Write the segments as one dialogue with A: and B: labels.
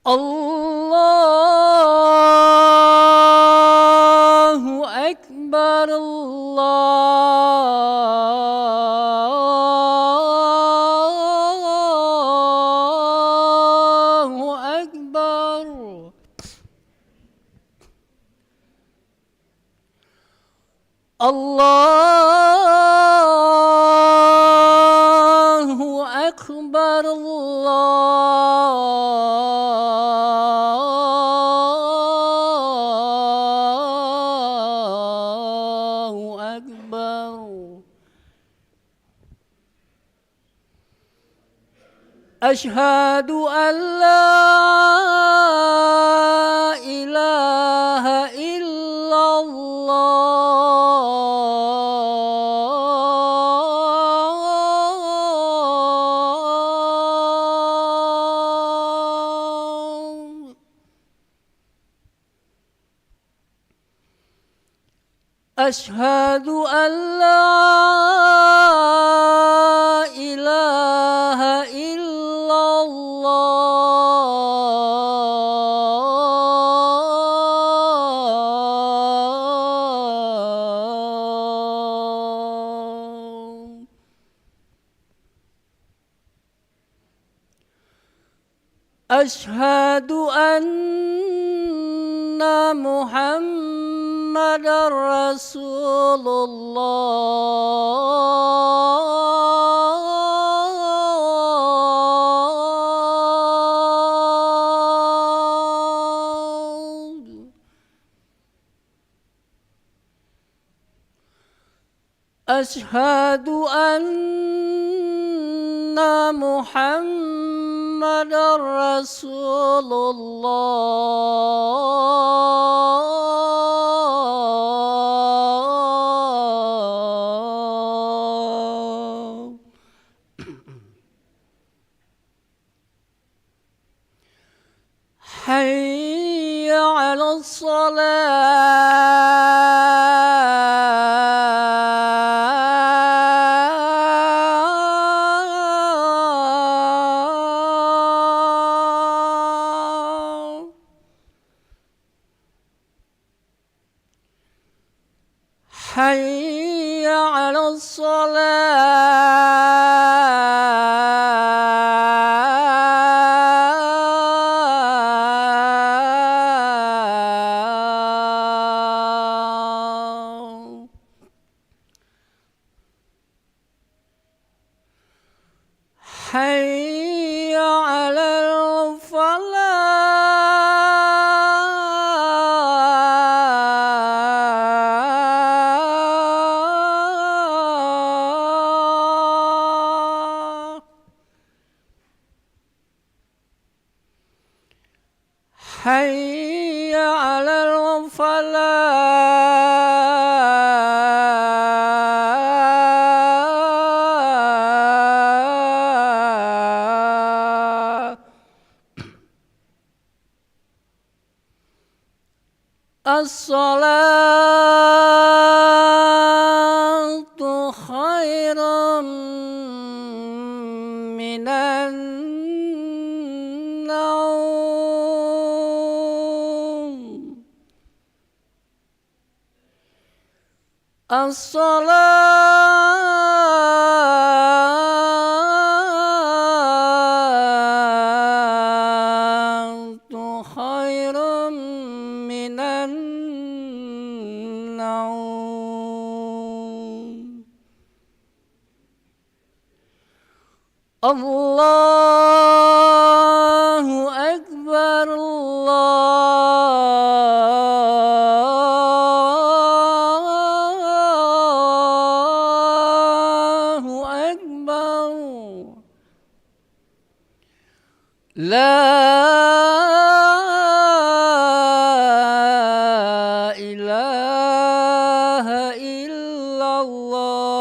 A: Allahu Akbar, Allahu Akbar. Allahu Akbar, Allahu Akbar. Ashhadu an la ilaha illallah. Ashhadu an la ilaha illallah. Ashhadu anna Muhammadar Rasulullah. Ashhadu anna Muhammadar Rasulullah. Hayya 'alas salah. Hayya 'alas salah. Hayya 'alal falah. Hayya 'alal falah. As-salatu khairum minan naum. As-salatu khairum minan naum. Allahu Akbar, Allahu Akbar. La ilaha illallah.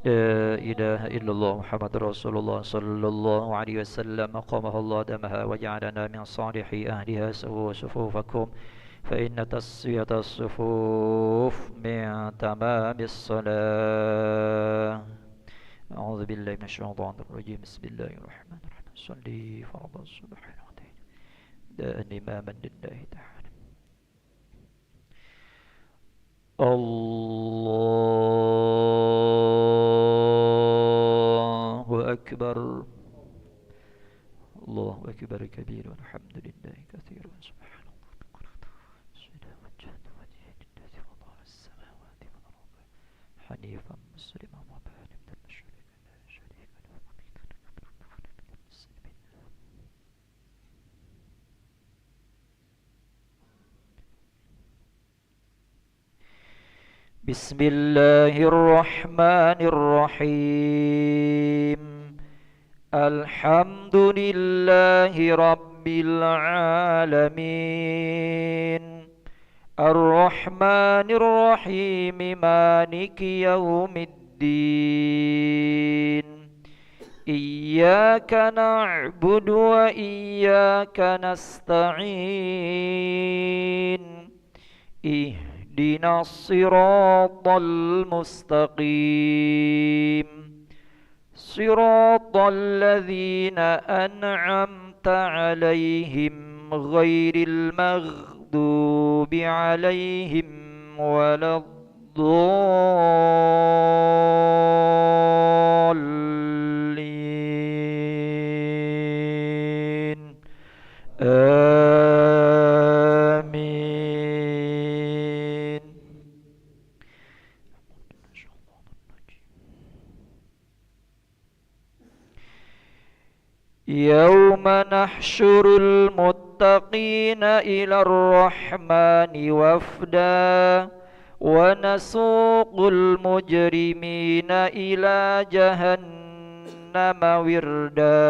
B: لا إله إلا الله محمد رسول الله صلى الله عليه وسلم أقامها الله دمها وجعلنا من صالح أهلها سووا صفوفكم فإن تسوية الصفوف من تمام الصلاة. أعوذ بالله من الشيطان الرجيم. بسم الله الرحمن الرحيم. صلي فرض الصبح دائما إماما لله تعالى. الله أكبر. الله أكبر كبير والحمد لله كثيرا سبحان الله سيدنا وجهد وجه لله وضع السماوات والأرض حنيفا مسلما وبعد من المشرك لا شريك له بسم الله الرحمن الرحيم. الحمد لله رب العالمين الرحمن الرحيم مالك يوم الدين إياك نعبد وإياك نستعين اهدنا الصراط المستقيم صراط الذين أنعمت عليهم غير المغضوب عليهم ولا الضالين آمين. يوم نحشر المتقين إلى الرحمن وفدا ونسوق المجرمين إلى جهنم وردا.